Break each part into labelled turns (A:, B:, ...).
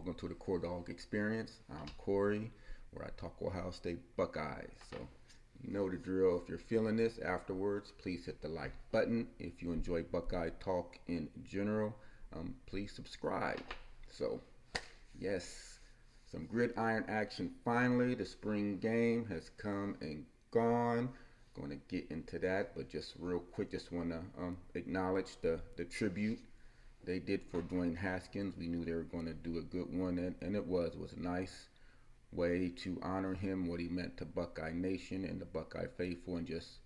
A: welcome to the Core Dog Experience. I'm Corey, where I talk Ohio State Buckeyes. So, you know the drill. If you're feeling this afterwards, please hit the like button. If you enjoy Buckeye talk in general, please subscribe. So, yes, some gridiron action finally. The spring game has come and gone. Going to get into that, but just real quick, just want to acknowledge the tribute they did for Dwayne Haskins. We knew they were going to do a good one, and it was. It was a nice way to honor him, what he meant to Buckeye Nation and the Buckeye faithful, and just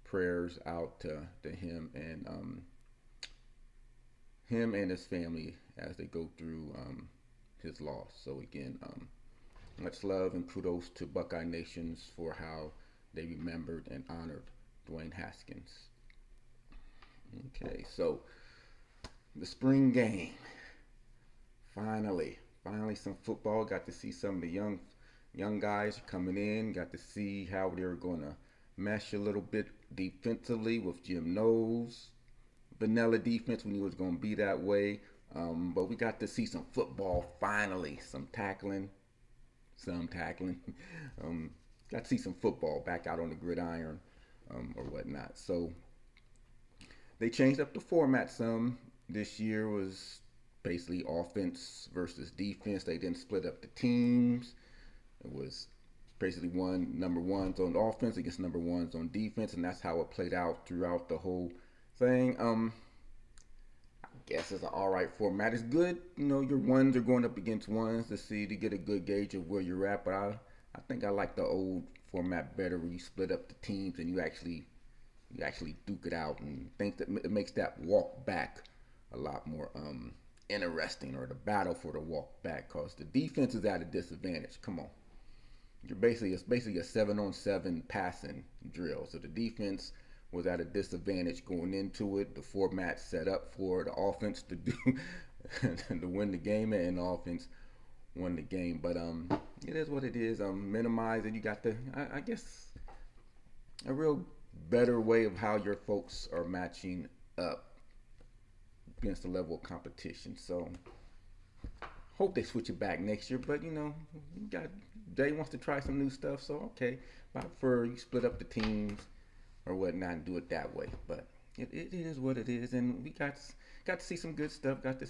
A: prayers out to him and his family as they go through his loss. So again, much love and kudos to Buckeye Nations for how they remembered and honored Dwayne Haskins. Okay, so the spring game. Finally some football. Got to see some of the young guys coming in. Got to see how they were going to mesh a little bit defensively with Jim Knowles. Vanilla defense, we knew it was going to be that way. But we got to see some football finally. Some tackling. Got to see some football back out on the gridiron or whatnot. So they changed up the format some. This year was basically offense versus defense. They didn't split up the teams. It was basically number ones on offense against number ones on defense, and that's how it played out throughout the whole thing. I guess it's an all right format. It's good, your ones are going up against ones to get a good gauge of where you're at. But I think I like the old format better, where you split up the teams and you actually duke it out, and think that it makes that walk back a lot more interesting, or the battle for the walk back, because the defense is at a disadvantage. Come on, it's basically a 7-on-7 passing drill. So the defense was at a disadvantage going into it. The format set up for the offense to do to win the game, and the offense won the game. But it is what it is. Minimize it. You got I guess a real better way of how your folks are matching up against the level of competition. So hope they switch it back next year. But Jay wants to try some new stuff, so okay. But I prefer you split up the teams or whatnot and do it that way. But it is what it is, and we got to see some good stuff. First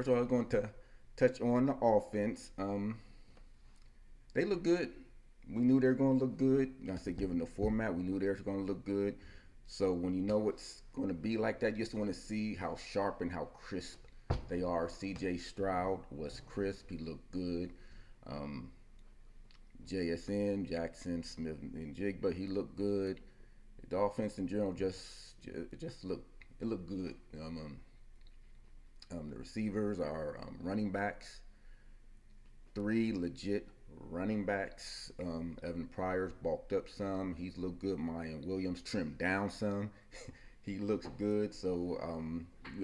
A: of all, I'm going to touch on the offense. They look good. We knew they were going to look good. I said, given the format, we knew they were going to look good. So when you know it's going to be like that, you just want to see how sharp and how crisp they are. C.J. Stroud was crisp. He looked good. JSN, Jackson, Smith, and Jigba, he looked good. The offense in general just looked good. The receivers are running backs. 3 legit running backs. Evan Pryor's bulked up some. He's looked good. Mayan Williams trimmed down some. He looks good. So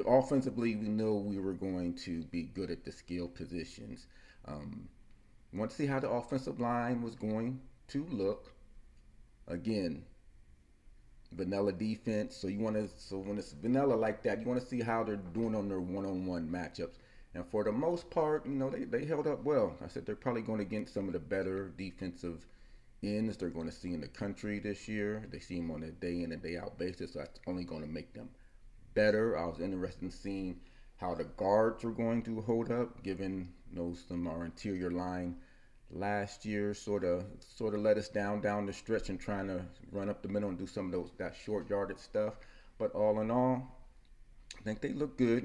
A: offensively, we know we were going to be good at the skill positions. Want to see how the offensive line was going to look. Again, vanilla defense. So when it's vanilla like that, you want to see how they're doing on their one-on-one matchups. And for the most part, they held up well. I said they're probably going against some of the better defensive ends they're going to see in the country this year. They see them on a day in and day out basis, so that's only going to make them better. I was interested in seeing how the guards are going to hold up, given some our interior line last year sort of let us down the stretch and trying to run up the middle and do some of that short yardage stuff. But all in all, I think they look good.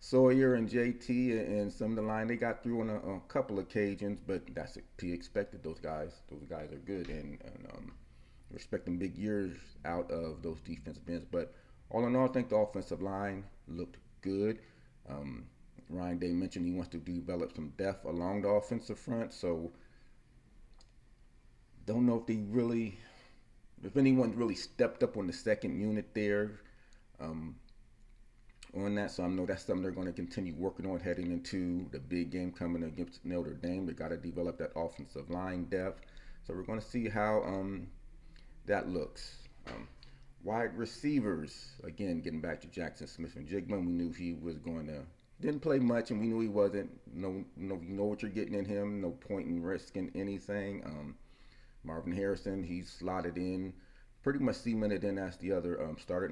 A: Sawyer and JT and some of the line, they got through on a couple occasions, but that's to be expected. Those guys are good, and respecting big years out of those defensive ends. But all in all, I think the offensive line looked good. Ryan Day mentioned he wants to develop some depth along the offensive front, so don't know if anyone really stepped up on the second unit there on that. So I know that's something they're going to continue working on heading into the big game coming against Notre Dame. They got to develop that offensive line depth. So we're going to see how that looks. Wide receivers, again, getting back to Jackson Smith and Jigma, we knew he was going to didn't play much, and we knew he wasn't. You know what you're getting in him. No point in risking anything. Marvin Harrison, he's slotted in, pretty much cemented in as the other starter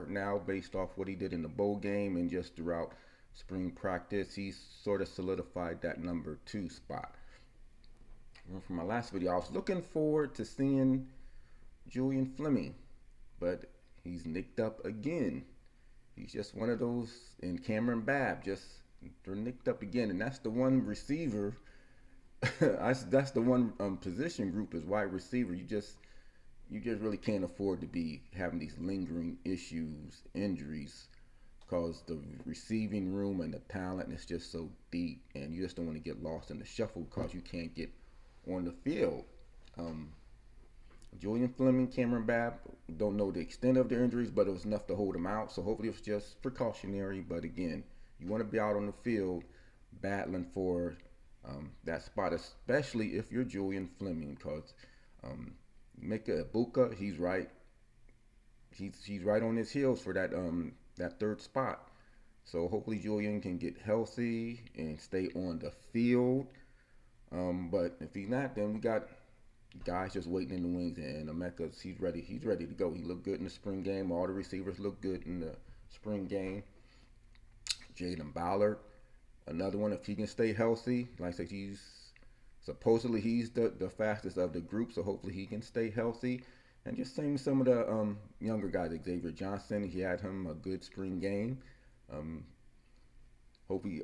A: now, based off what he did in the bowl game and just throughout spring practice. He's sort of solidified that number 2 spot. And from my last video, I was looking forward to seeing Julian Fleming, but he's nicked up again. He's just one of those, and Cameron Babb, they're nicked up again, and that's the one receiver. That's the one position group is wide receiver. You just really can't afford to be having these lingering issues, injuries, because the receiving room and the talent is just so deep, and you just don't want to get lost in the shuffle because you can't get on the field. Julian Fleming, Cameron Babb, don't know the extent of their injuries, but it was enough to hold them out. So hopefully it was just precautionary. But again, you want to be out on the field battling for that spot, especially if you're Julian Fleming, because Mika Ibuka, he's right. He's right on his heels for that 3rd spot. So hopefully Julian can get healthy and stay on the field. But if he's not, then we got guys just waiting in the wings, and Emeka, he's ready to go. He looked good in the spring game. All the receivers looked good in the spring game. Jaylen Ballard, another one, if he can stay healthy. Like I said, supposedly he's the fastest of the group, so hopefully he can stay healthy. And just seeing some of the younger guys, Xavier Johnson, he had him a good spring game. Hope he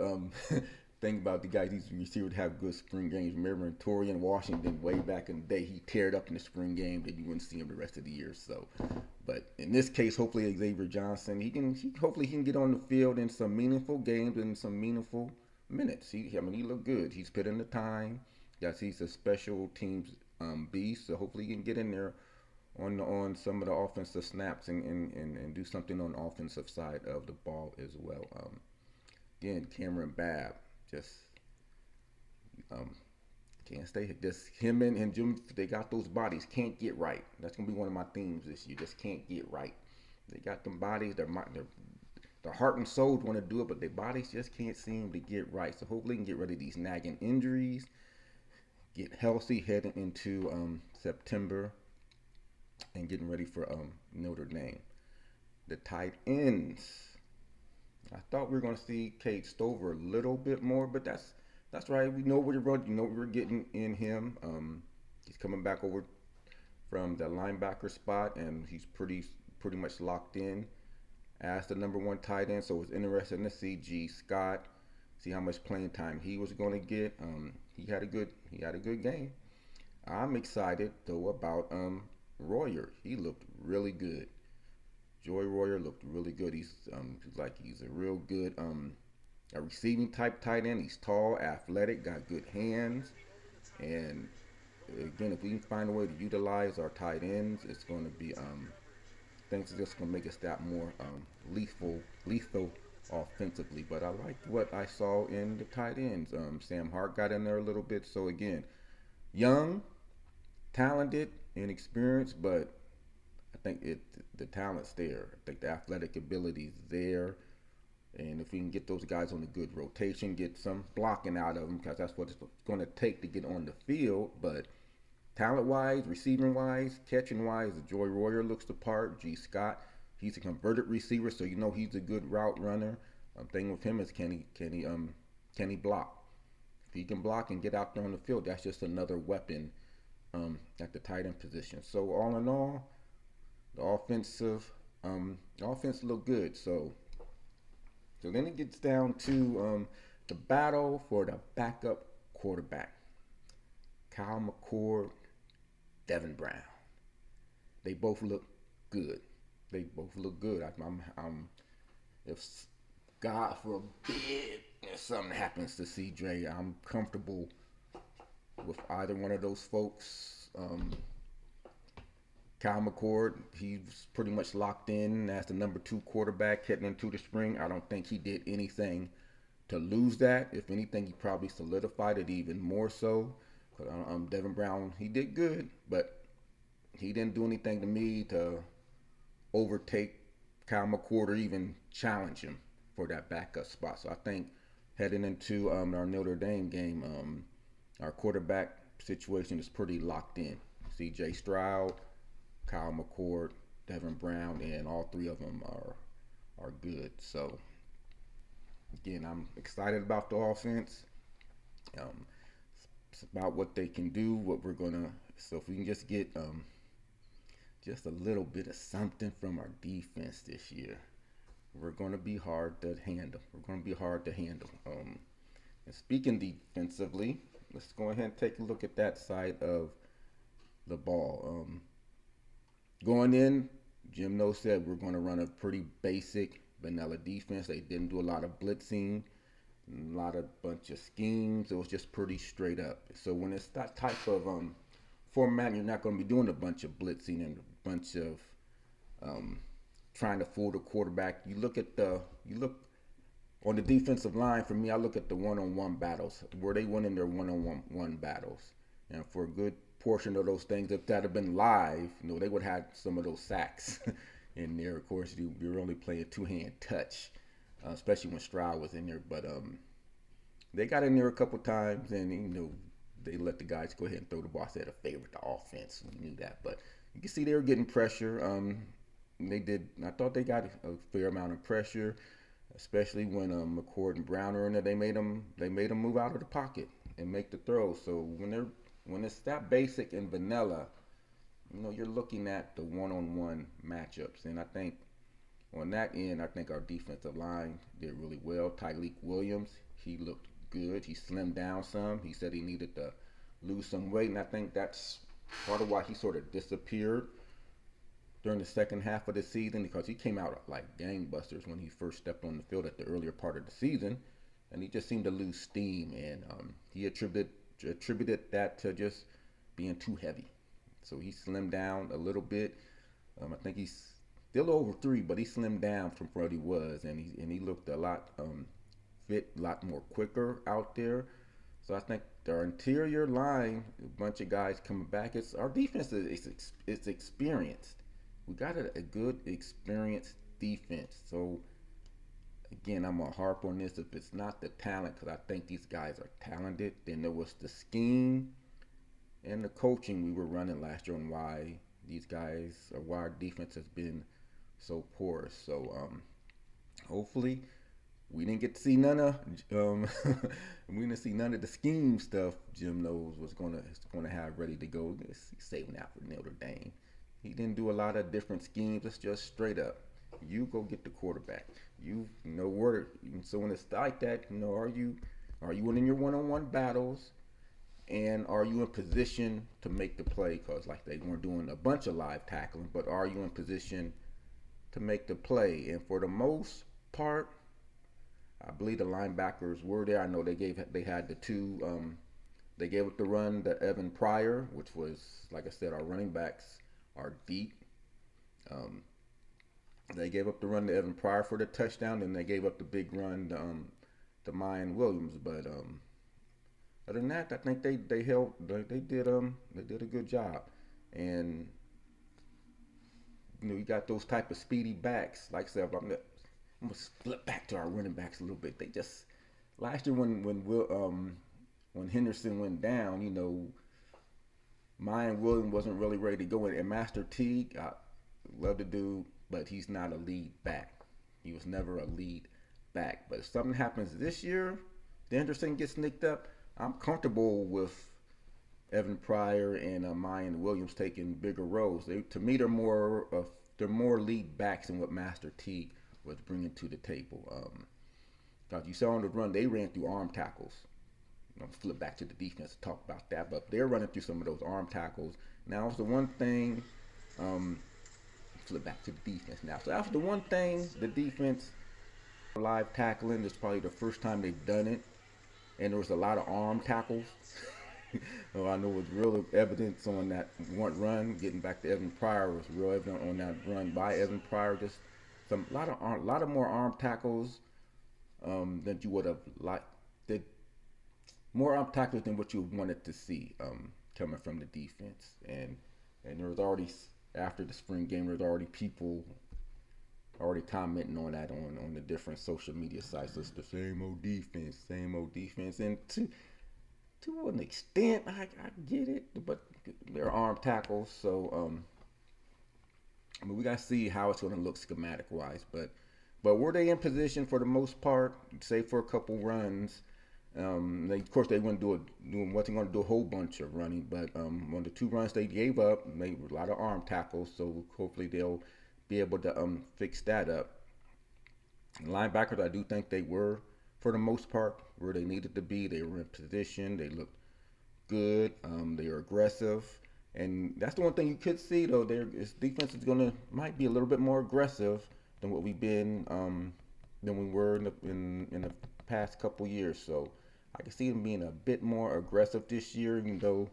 A: think about the guys these receivers have good spring games. Remember Torian Washington way back in the day, he teared up in the spring game that you wouldn't see him the rest of the year. So, but in this case, hopefully Xavier Johnson, hopefully he can get on the field in some meaningful games and some meaningful minutes. He looked good. He's put in the time. Yes, he's a special teams beast. So hopefully he can get in there on some of the offensive snaps and do something on the offensive side of the ball as well. Again, Cameron Babb. Just can't stay. Just him and Jim. They got those bodies. Can't get right. That's gonna be one of my themes this year. Just can't get right. They got them bodies. Their heart and soul want to do it, but their bodies just can't seem to get right. So hopefully, they can get rid of these nagging injuries. Get healthy heading into September, and getting ready for Notre Dame. The tight ends. I thought we were going to see Cade Stover a little bit more, but that's right. We know what we're getting in him. He's coming back over from the linebacker spot, and he's pretty much locked in as the number 1 tight end. So it's interesting to see G. Scott, see how much playing time he was going to get. He had a good game. I'm excited though about Royer. He looked really good. Joy Royer looked really good. He's a real good a receiving type tight end. He's tall, athletic, got good hands, and again, if we can find a way to utilize our tight ends, it's going to be things are just going to make us that more lethal offensively. But I liked what I saw in the tight ends. Sam Hart got in there a little bit. So again, young, talented, inexperienced, but I think the talent's there. I think the athletic ability's there. And if we can get those guys on a good rotation, get some blocking out of them, because that's what it's going to take to get on the field. But talent-wise, receiving-wise, catching-wise, Joy Royer looks the part. G. Scott, he's a converted receiver, so you know he's a good route runner. Thing with him is can he block? If he can block and get out there on the field, that's just another weapon at the tight end position. So all in all, the offense looked good. So then it gets down to the battle for the backup quarterback. Kyle McCord, Devin Brown. They both look good. If God forbid if something happens to CJ, I'm comfortable with either one of those folks. Kyle McCord, he's pretty much locked in as the number 2 quarterback heading into the spring. I don't think he did anything to lose that. If anything, he probably solidified it even more so. Devin Brown, he did good, but he didn't do anything to me to overtake Kyle McCord or even challenge him for that backup spot. So I think heading into our Notre Dame game, our quarterback situation is pretty locked in. C.J. Stroud, Kyle McCord, Devin Brown, and all three of them are good. So again, I'm excited about the offense. Um, it's about what they can do, what we're gonna. So if we can just get just a little bit of something from our defense this year, we're gonna be hard to handle. We're gonna be hard to handle. And speaking defensively, let's go ahead and take a look at that side of the ball. Going in, Jim No said we're going to run a pretty basic vanilla defense. They didn't do a lot of blitzing, a lot of bunch of schemes. It was just pretty straight up. So when it's that type of format, you're not going to be doing a bunch of blitzing and a bunch of um, trying to fool the quarterback. You look on the defensive line. For me, I look at the one-on-one battles where they win in their one-on-one battles, and for a good portion of those things, if that had been live, they would have had some of those sacks in there. Of course, you're only playing two-hand touch, especially when Stroud was in there. But they got in there a couple times, and they let the guys go ahead and throw the ball. I said a favorite the offense. We knew that, but you can see they were getting pressure. They did. I thought they got a fair amount of pressure, especially when McCord and Brown are in there. They made them move out of the pocket and make the throw. So when it's that basic and vanilla, you're looking at the one-on-one matchups. And I think on that end, I think our defensive line did really well. Tyleik Williams, he looked good. He slimmed down some. He said he needed to lose some weight, and I think that's part of why he sort of disappeared during the second half of the season, because he came out like gangbusters when he first stepped on the field at the earlier part of the season, and he just seemed to lose steam, and he attributed that to just being too heavy. So he slimmed down a little bit. I think he's still over 3, but he slimmed down from what he was, and he looked a lot fit, a lot more quicker out there. So I think our interior line, a bunch of guys coming back. Our defense is experienced. We got a good experienced defense. So again, I'm gonna harp on this. If it's not the talent, because I think these guys are talented, then there was the scheme and the coaching we were running last year, and why our defense has been so poor. So hopefully we didn't get to see none of we didn't see none of the scheme stuff Jim knows was gonna have ready to go. He's saving that for Notre Dame. He didn't do a lot of different schemes. It's just straight up. You go get the quarterback. You know where. So when it's like that, are you winning your one-on-one battles, and are you in position to make the play? Because like they weren't doing a bunch of live tackling, but are you in position to make the play? And for the most part, I believe the linebackers were there. I know they had the two. They gave up the run to Evan Pryor, which was, like I said, our running backs are deep. They gave up the run to Evan Pryor for the touchdown, and they gave up the big run to Mayan Williams. But other than that, I think they did a good job. And you got those type of speedy backs. Like I said, I'm gonna flip back to our running backs a little bit. They just last year when Henderson went down, Mayan Williams wasn't really ready to go in. And Master Teague, I love the dude, but he's not a lead back. He was never a lead back. But if something happens this year, Henderson gets nicked up, I'm comfortable with Evan Pryor and Mayan Williams taking bigger roles. To me, they're more lead backs than what Master Teague was bringing to the table. Because you saw on the run, they ran through arm tackles. Flip back to the defense to talk about that, but they're running through some of those arm tackles. Now, it's the one thing. Flip back to the defense now. So that's the one thing the defense live tackling. It's probably the first time they've done it, and there was a lot of arm tackles. I know it was real evidence on that one run. Getting back to Evan Pryor was real evident on that run by Evan Pryor. Just a lot of more arm tackles than you would have liked. More arm tackles than what you wanted to see coming from the defense, and there was already after the spring game, there's already people already commenting on that on the different social media sites. It's the same old defense. And to an extent, I get it, but they're arm tackles, so I mean, we gotta see how it's gonna look schematic wise. But were they in position for the most part, say for a couple runs? Of course, they wasn't wasn't going to do a whole bunch of running, but on the 2 runs they gave up, made a lot of arm tackles. So hopefully they'll be able to fix that up. And linebackers, I do think they were, for the most part, where they needed to be. They were in position. They looked good. They were aggressive, and that's the one thing you could see though. This defense is might be a little bit more aggressive than what we've been than we were in the past couple years. So I can see them being a bit more aggressive this year, even though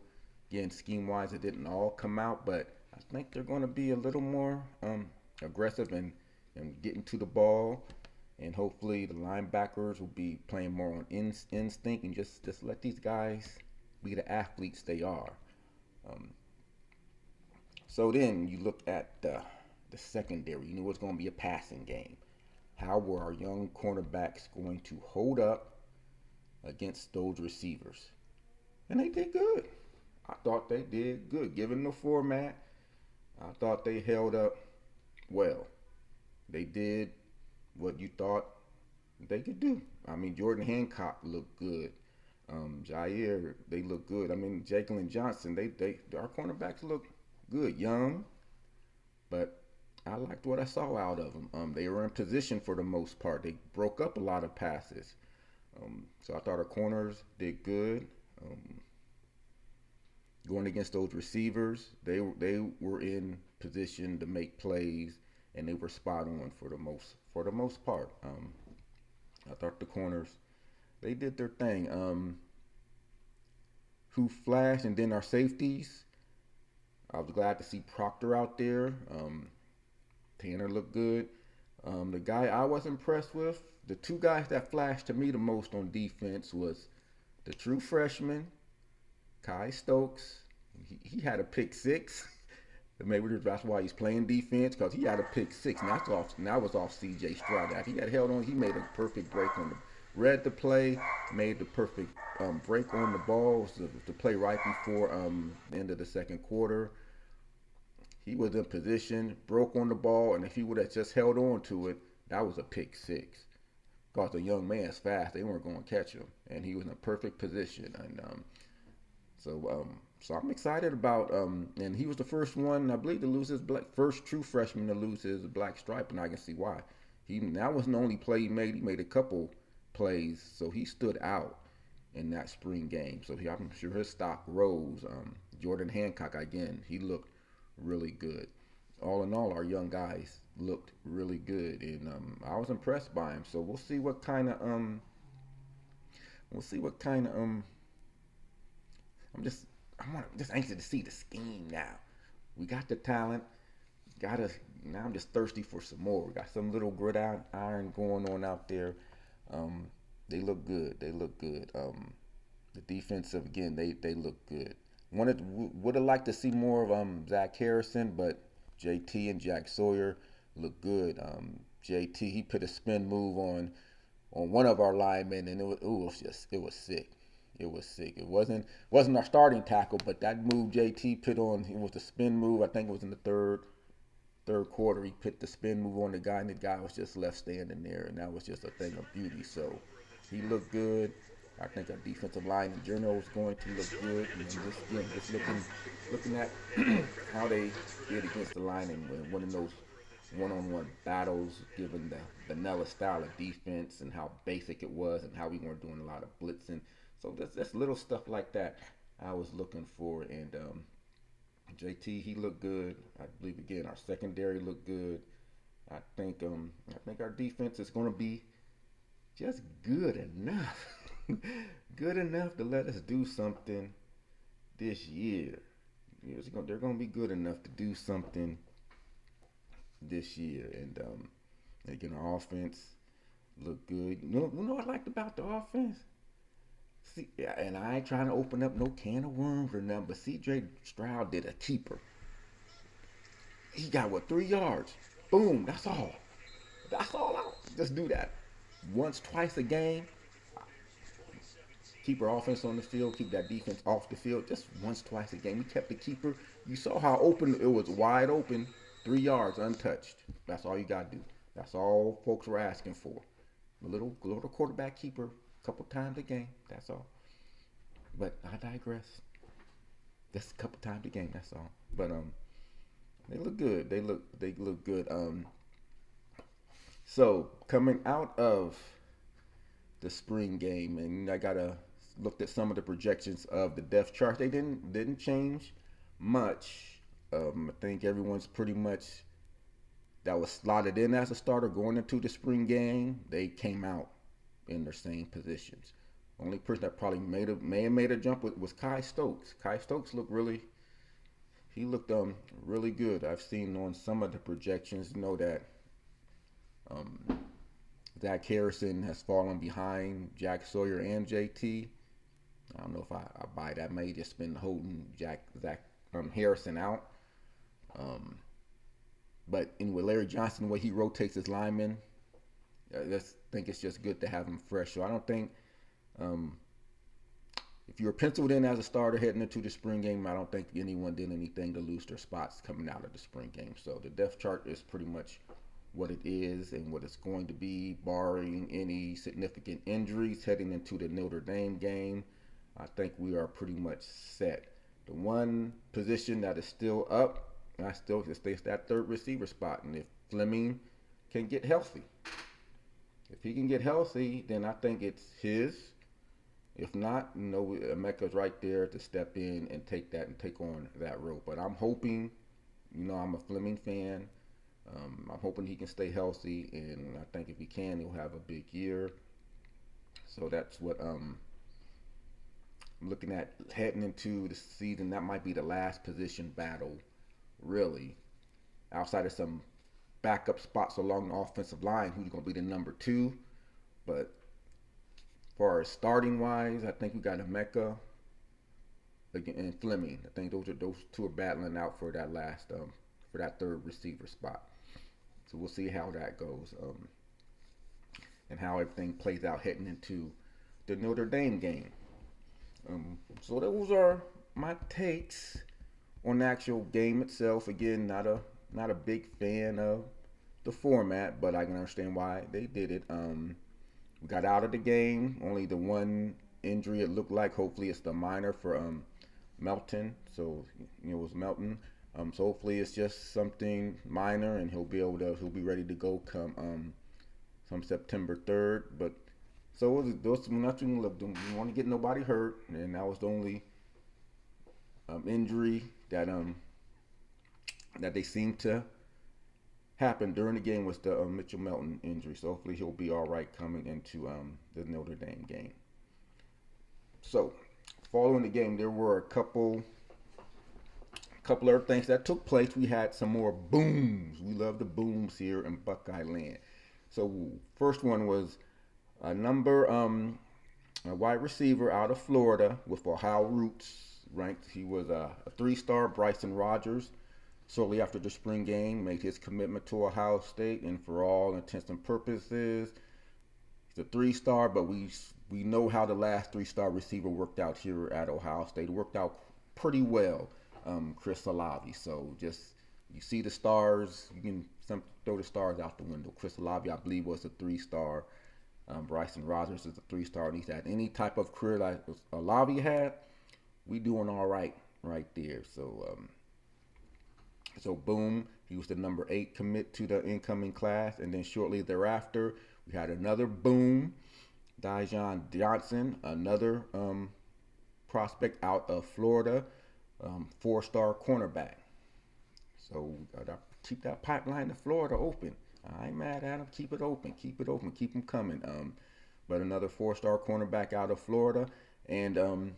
A: again scheme wise it didn't all come out. But I think they're going to be a little more aggressive and getting to the ball. And hopefully the linebackers will be playing more on instinct and just let these guys be the athletes they are. So then you look at the secondary. You knew it was going to be a passing game. How were our young cornerbacks going to hold up against those receivers? And they did good. I thought they did good. Given the format, I thought they held up well. They did what you thought they could do. I mean, Jordan Hancock looked good. Jair, they look good. I mean, Jaylen Johnson, our cornerbacks look good. Young, but I liked what I saw out of them. They were in position for the most part. They broke up a lot of passes. So I thought our corners did good. Going against those receivers, they were in position to make plays, and they were spot on for the most part. I thought the corners, they did their thing. Who flashed, and then our safeties. I was glad to see Proctor out there. Tanner looked good. The guy I was impressed with, the 2 guys that flashed to me the most on defense was the true freshman, Kai Stokes. He had a pick 6. Maybe that's why he's playing defense, because he had a pick 6. And that was off C.J. Stroud. He got held on. He made a perfect break on read the play, made the perfect break on the ball. The play right before the end of the second quarter. He was in position, broke on the ball, and if he would have just held on to it, that was a pick 6. Because the young man's fast, they weren't going to catch him, and he was in a perfect position. And so I'm excited about. And he was the first one, I believe, to lose his first true freshman to lose his black stripe, and I can see why. That wasn't the only play he made. He made a couple plays, so he stood out in that spring game. So I'm sure his stock rose. Jordan Hancock, again, he looked really good. All in all, our young guys looked really good, and I was impressed by him. So we'll see what kind of I'm just anxious to see the scheme now. We got the talent. Now I'm just thirsty for some more. We got some little gridiron going on out there. They look good. The defensive, again, they look good. Would have liked to see more of Zach Harrison, but JT and Jack Sawyer look good. JT, he put a spin move on one of our linemen, and it was sick. It was sick. It wasn't our starting tackle, but that move JT put on, it was the spin move. I think it was in the third quarter. He put the spin move on the guy, and the guy was just left standing there, and that was just a thing of beauty. So he looked good. I think our defensive line in general is going to look good. And just looking at how they did against the line and winning those one-on-one battles, given the vanilla style of defense and how basic it was, and how we weren't doing a lot of blitzing. So that's little stuff like that I was looking for. And JT, he looked good. I believe, again, our secondary looked good. I think our defense is going to be just good enough. Good enough to let us do something this year. They're going to be good enough to do something this year. And again, our offense looked good. You know what I liked about the offense? See, and I ain't trying to open up no can of worms or nothing, but C.J. Stroud did a keeper. He got what, 3 yards? Boom. That's all. That's all out. Just do that once, twice a game. Keep our offense on the field, keep that defense off the field just once, twice a game. We kept the keeper. You saw how open it was, wide open, 3 yards untouched. That's all you got to do. That's all folks were asking for. A little quarterback keeper a couple times a game. That's all. But I digress. Just a couple times a game. That's all. But they look good. They look good. So coming out of the spring game, and I gotta looked at some of the projections of the depth chart. They didn't change much. I think everyone's pretty much that was slotted in as a starter going into the spring game. They came out in their same positions. Only person that probably may have made a jump was Kai Stokes. Kai Stokes looked really good. I've seen on some of the projections, that um, Zach Harrison has fallen behind Jack Sawyer and JT. I don't know if I buy that. May just been holding Zach Harrison out. But with Larry Johnson, the way he rotates his linemen, I just think it's just good to have him fresh. So I don't think if you were penciled in as a starter heading into the spring game, I don't think anyone did anything to lose their spots coming out of the spring game. So the depth chart is pretty much what it is and what it's going to be, barring any significant injuries heading into the Notre Dame game. I think we are pretty much set. The one position that is still up, I still just think that third receiver spot. And if Fleming can get healthy, then I think it's his. If not, Emeka's right there to step in and take on that role. But I'm hoping, I'm a Fleming fan. I'm hoping he can stay healthy, and I think if he can, he'll have a big year. So that's what I'm looking at heading into the season. That might be the last position battle, really, outside of some backup spots along the offensive line. Who's going to be the number 2? But as far as starting wise, I think we got Emeka and Fleming. I think those two are battling out for that last for that third receiver spot. So we'll see how that goes and how everything plays out heading into the Notre Dame game. So those are my takes on the actual game itself. Again, not a big fan of the format, but I can understand why they did it. We got out of the game. Only the one injury it looked like. Hopefully it's the minor for Melton. So it was Melton. So hopefully it's just something minor, and he'll be ready to go come September 3rd. But so those nothing. Look, don't want to get nobody hurt, and that was the only injury that they seemed to happen during the game was the Mitchell Melton injury. So hopefully he'll be all right coming into the Notre Dame game. So following the game, there were a couple other things that took place. We had some more booms. We love the booms here in Buckeye Land. So first one was a wide receiver out of Florida with Ohio roots, ranked. He was a 3-star, Bryson Rogers. Shortly after the spring game, made his commitment to Ohio State, and for all intents and purposes, he's a 3-star. But we know how the last 3-star receiver worked out here at Ohio State. It worked out pretty well. Chris Olave. So just you see the stars, you can throw the stars out the window. Chris Olave, I believe, was a 3-star. Bryson Rogers is a 3-star, and he's had any type of career like Olave had. We doing all right there. So boom, he was the number 8 commit to the incoming class, and then shortly thereafter, we had another boom, Jaylen Johnson, another prospect out of Florida, 4-star cornerback. So we gotta keep that pipeline to Florida open. I ain't mad at him. Keep it open. Keep them coming. But another 4-star cornerback out of Florida, and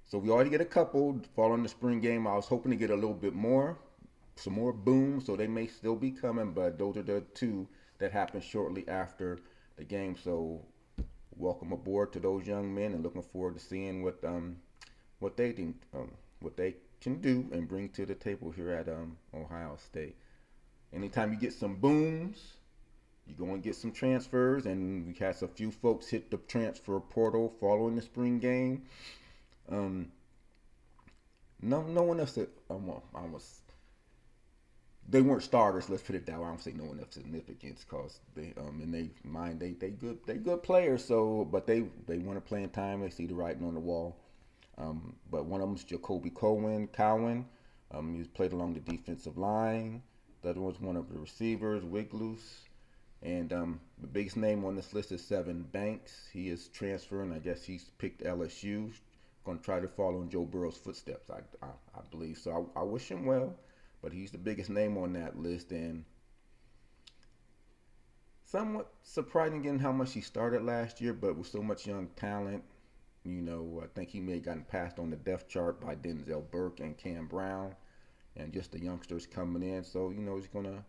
A: so we already get a couple following the spring game. I was hoping to get a little bit more, some more boom, so they may still be coming, but those are the 2 that happened shortly after the game. So welcome aboard to those young men, and looking forward to seeing what they think, what they can do and bring to the table here at Ohio State. Anytime you get some booms, you go and get some transfers, and we had a few folks hit the transfer portal following the spring game. Um, no one else. I was they weren't starters. Let's put it that way. I don't say no one of significance because they in their mind they good players. So but they want to play in time. They see the writing on the wall. But one of them is Jacoby Cowan. He's played along the defensive line. The other one's one of the receivers, Wigloose. And the biggest name on this list is Seven Banks. He is transferring. I guess he's picked LSU. Going to try to follow in Joe Burrow's footsteps, I believe. So I wish him well. But he's the biggest name on that list. And somewhat surprising again how much he started last year, but with so much young talent. I think he may have gotten passed on the depth chart by Denzel Burke and Cam Brown, and just the youngsters coming in. So he's gonna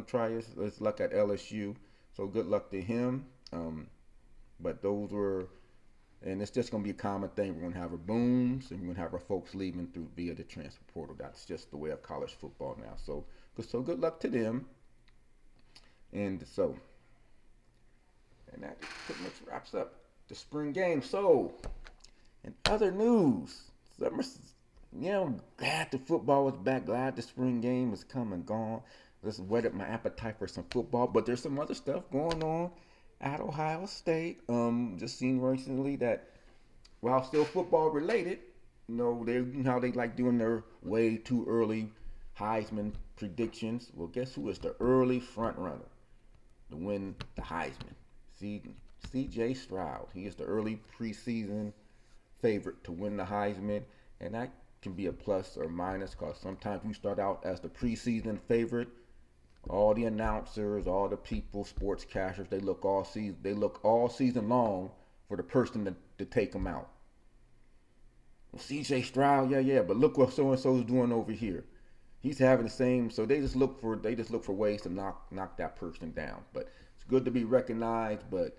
A: try his luck at LSU. So good luck to him. But those were, and it's just gonna be a common thing. We're gonna have our booms, and we're gonna have our folks leaving through via the transfer portal. That's just the way of college football now. So good luck to them. And that pretty much wraps up the spring game. So, in other news, glad the football was back. Glad the spring game is come and gone. This whetted my appetite for some football. But there's some other stuff going on at Ohio State. Just seen recently that while still football related, how they like doing their way too early Heisman predictions. Well, guess who is the early front runner to win the Heisman? C.J. Stroud. He is the early preseason favorite to win the Heisman, and that can be a plus or minus because sometimes you start out as the preseason favorite. All the announcers, all the people, sportscasters, they look all season long for the person to take them out. Well, C.J. Stroud, yeah, but look what so and so is doing over here. He's having the same, so they just look for ways to knock that person down. But it's good to be recognized, but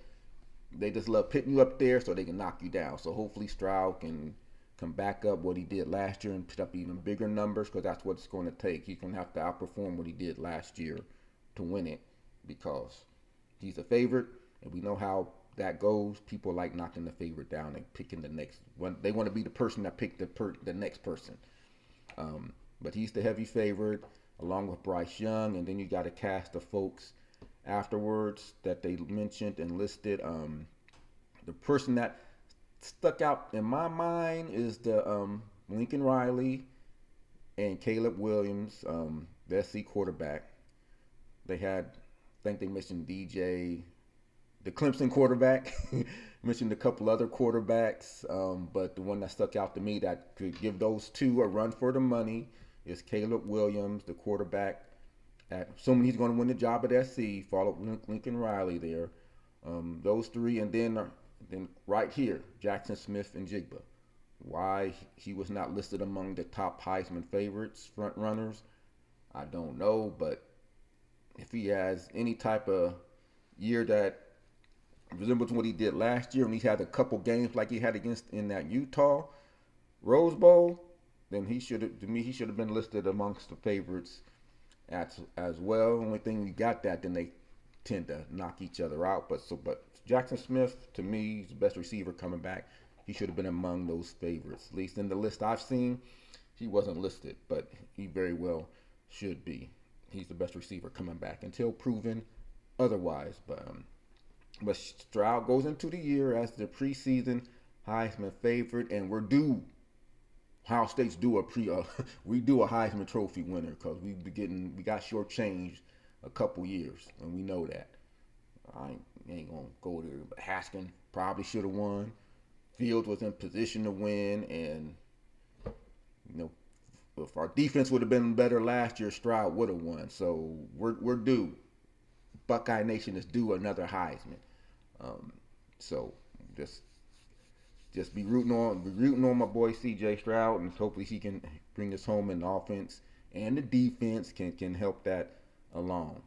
A: they just love pitting you up there so they can knock you down. So hopefully Stroud can come back up what he did last year and put up even bigger numbers because that's what it's going to take. He's going to have to outperform what he did last year to win it because he's a favorite, and we know how that goes. People like knocking the favorite down and picking the next one. They want to be the person that picked the next person. But he's the heavy favorite along with Bryce Young, and then you got a cast of folks afterwards that they mentioned and listed. The person that stuck out in my mind is the Lincoln Riley and Caleb Williams, the SC quarterback. They had, I think they mentioned DJ, the Clemson quarterback, mentioned a couple other quarterbacks, but the one that stuck out to me that could give those two a run for the money is Caleb Williams, the quarterback. Assuming he's going to win the job at SC, follow Lincoln Riley there. Those three, and then right here, Jackson Smith and Jigba. Why he was not listed among the top Heisman favorites, front runners, I don't know. But if he has any type of year that resembles what he did last year, and he's had a couple games like he had against in that Utah Rose Bowl, then he should have been listed amongst the favorites as well. Only thing we got that, then they tend to knock each other out. But Jackson Smith, to me, is the best receiver coming back. He should have been among those favorites. At least in the list I've seen, he wasn't listed, but he very well should be. He's the best receiver coming back until proven otherwise. But Stroud goes into the year as the preseason Heisman favorite, and we're due. Ohio State's due we do a Heisman Trophy winner because we got shortchanged a couple years, and we know that. I ain't gonna go there, but Haskins probably should have won. Fields was in position to win, and if our defense would have been better last year, Stroud would have won. So we're due. Buckeye Nation is due another Heisman. So just be rooting on my boy C.J. Stroud, and hopefully he can bring us home in the offense and the defense can help that along.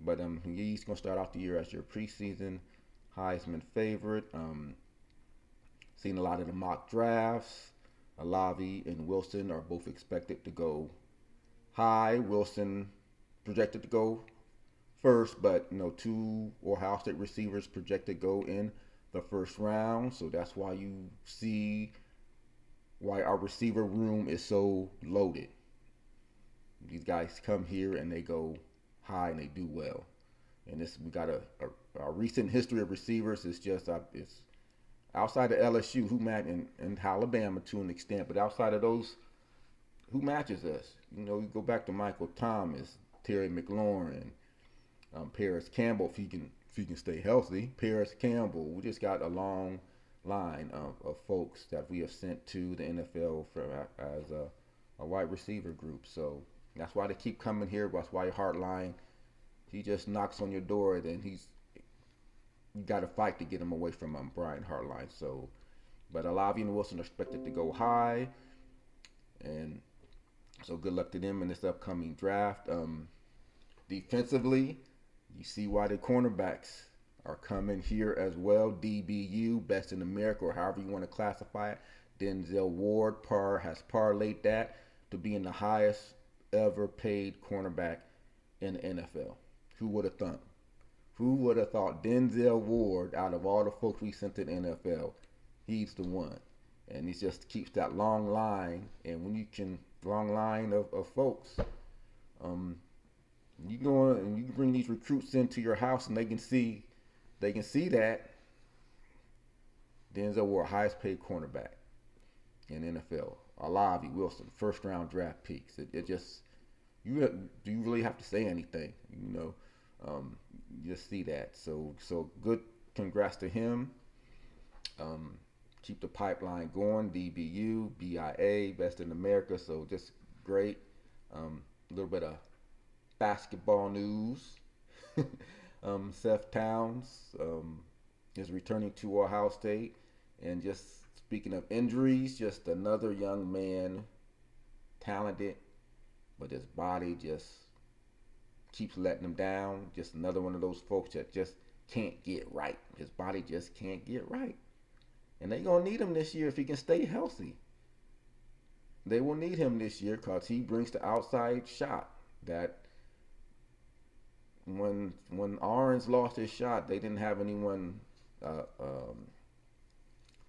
A: But he's gonna start off the year as your preseason Heisman favorite. Seen a lot of the mock drafts. Alavi and Wilson are both expected to go high. Wilson projected to go first, but two Ohio State receivers projected to go in the first round. So that's why you see why our receiver room is so loaded. These guys come here and they go high and they do well. And we got a recent history of receivers. It's just it's outside of LSU, who match and Alabama to an extent, but outside of those, who matches us? You go back to Michael Thomas, Terry McLaurin, Paris Campbell, if he can stay healthy. Paris Campbell. We just got a long line of folks that we have sent to the NFL as a wide receiver group. So that's why they keep coming here. That's why Hartline, he just knocks on your door, then you got to fight to get him away from Brian Hartline. So, but Alavi and Wilson are expected to go high, and so good luck to them in this upcoming draft. Defensively, you see why the cornerbacks are coming here as well. DBU, best in America, or however you want to classify it. Denzel Ward has parlayed that to being the highest ever paid cornerback in the NFL. Who would have thought? Who would have thought Denzel Ward, out of all the folks we sent to the NFL, he's the one. And he just keeps that long line. And when you can, long line of folks, you go and you bring these recruits into your house and they can see that Denzel Ward, highest paid cornerback in NFL. Alavi, Wilson, first round draft picks. It just, do you really have to say anything? You just see that. So good. Congrats to him. Keep the pipeline going. DBU, BIA, best in America. So just great. A little bit of basketball news. Seth Towns is returning to Ohio State. And just speaking of injuries, just another young man, talented, but his body just keeps letting him down. Just another one of those folks that just can't get right. His body just can't get right. And they're going to need him this year if he can stay healthy. They will need him this year because he brings the outside shot. That when Orange lost his shot, they didn't have anyone to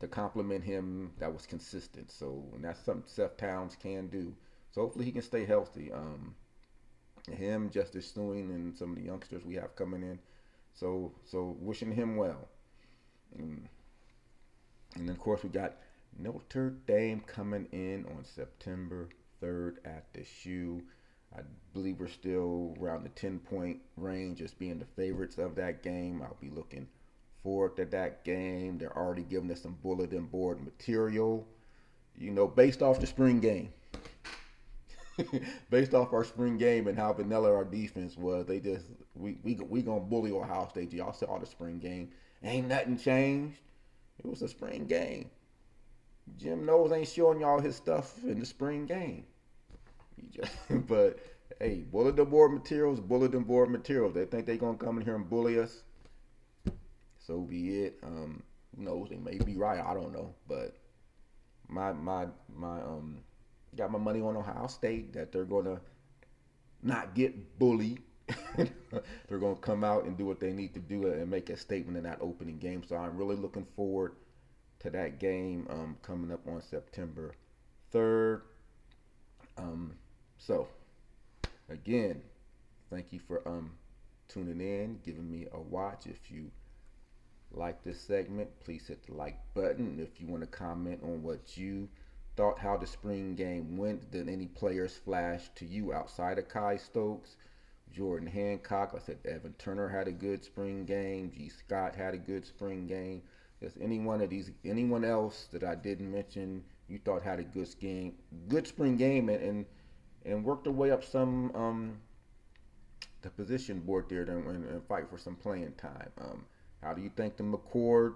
A: compliment him that was consistent. So, and that's something Seth Towns can do. So hopefully he can stay healthy. Him, Justice Sewing, and some of the youngsters we have coming in. So wishing him well. And then, of course, we got Notre Dame coming in on September 3rd at the Shoe. I believe we're still around the 10-point range as being the favorites of that game. I'll be looking forward to that game. They're already giving us some bulletin board material, based off the spring game. Based off our spring game and how vanilla our defense was, we gonna bully Ohio State. Y'all saw the spring game. Ain't nothing changed. It was a spring game. Jim Knowles ain't showing y'all his stuff in the spring game. But hey, bulletin board materials. They think they gonna come in here and bully us. So be it. Who knows? They may be right. I don't know. But my got my money on Ohio State that they're gonna not get bullied. They're gonna come out and do what they need to do and make a statement in that opening game. So I'm really looking forward to that game coming up on September 3rd. So again, thank you for tuning in, giving me a watch. If you like this segment, please hit the like button. If you want to comment on what you thought, how the spring game went, did any players flash to you outside of Kai Stokes, Jordan Hancock? I said Evan Turner had a good spring game. G. Scott had a good spring game. Just anyone else that I didn't mention you thought had a good spring game, and worked their way up some the position board there and fight for some playing time. How do you think the McCord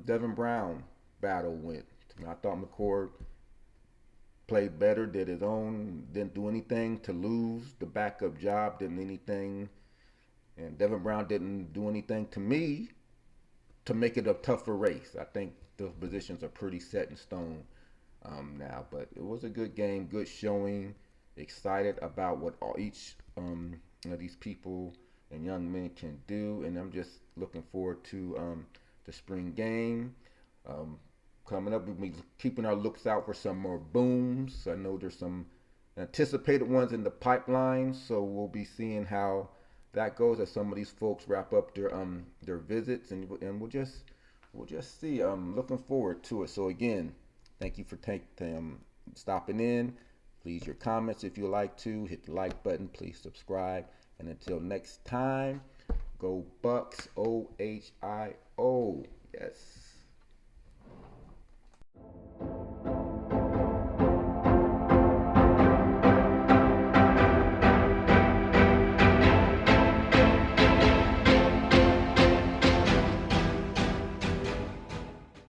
A: Devin Brown battle went? I thought McCord played better, did his own, didn't do anything to lose the backup job, didn't anything, and Devin Brown didn't do anything to me to make it a tougher race. I think those positions are pretty set in stone. now. But it was a good game, good showing. Excited about what each of these people and young men can do, and I'm just looking forward to the spring game. Um, Coming up, we'll be keeping our looks out for some more booms. I know there's some anticipated ones in the pipeline, so we'll be seeing how that goes as some of these folks wrap up their visits, and we'll just see. I'm looking forward to it. So again, thank you for stopping in. Please your comments if you like to hit the like button. Please subscribe, and until next time, go Bucks. OHIO. Yes.